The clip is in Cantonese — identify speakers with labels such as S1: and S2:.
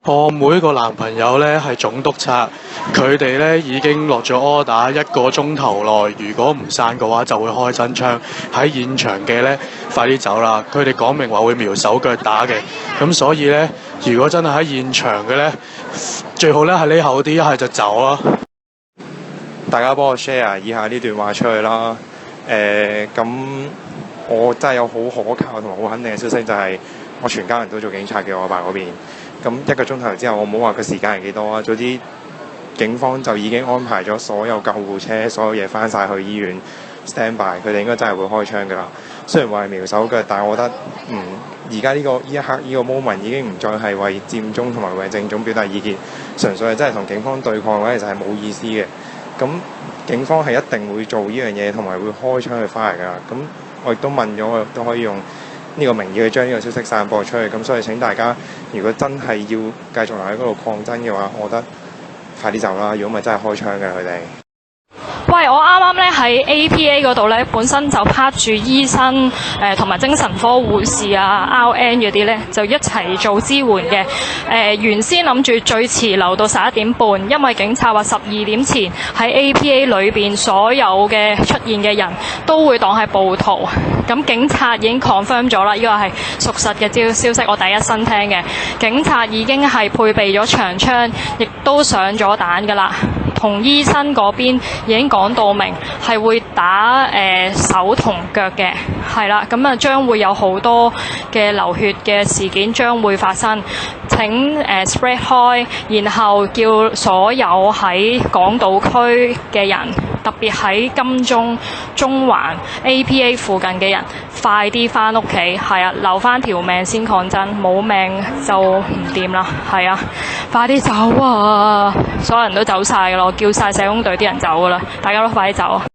S1: 我妹個男朋友呢係總督察，佢哋呢已經落咗 order，一個鐘頭內如果唔散嘅話就會開真槍。喺現場嘅呢，快啲走啦！佢哋講明話會瞄手腳打嘅，咁所以呢，如果真係喺現場嘅呢，最好呢係匿後啲，一係就走啦。
S2: 大家幫我 share 以下呢段話出去啦。咁我真係有好可靠同埋好肯定嘅消息，就係我全家人都做警察嘅，我阿爸嗰邊。咁一個鐘頭之後，我冇話個時間係幾多啊。早啲警方就已經安排咗所有救護車，所有嘢翻晒去醫院 stand by， 佢哋應該真係會開槍㗎啦。雖然話係瞄手腳，但係我覺得而家呢一刻呢個 moment 已經唔再係為佔中同埋為政總表達意見，純粹係真係同警方對抗嘅話，其實係冇意思嘅。咁警方係一定會做呢樣嘢，同埋會開槍去翻嚟㗎。咁我亦都問咗，我亦都可以用呢個名義去將呢個消息散播出去。咁所以請大家，如果真係要繼續留喺嗰度抗爭嘅話，我覺得快啲走啦！如果唔係真係開槍嘅佢哋。
S3: 喂，我啱啱咧喺 APA 嗰度咧，本身就拍住醫生同埋精神科護士啊、RN 嗰啲咧，就一齊做支援嘅。原先諗住最遲留到11點半，因為警察話12點前喺 APA 裏邊所有嘅出現嘅人都會當係暴徒。咁警察已經 confirm 咗啦，呢個係屬實嘅消息，我第一身聽嘅。警察已經係配備咗長槍，亦都上咗彈㗎啦。同醫生嗰邊已經講到明係會打手同腳嘅，係啦，咁啊將會有好多嘅流血嘅事件將會發生。請spread 開，然後叫所有喺港島區嘅人，特別喺金鐘、中環、APA 附近嘅人，快啲翻屋企，係啊，留翻條命先抗爭，冇命就唔掂啦，係啊，快啲走啊！所有人都走晒㗎啦，我叫晒社工隊啲人走㗎啦，大家都快啲走啊！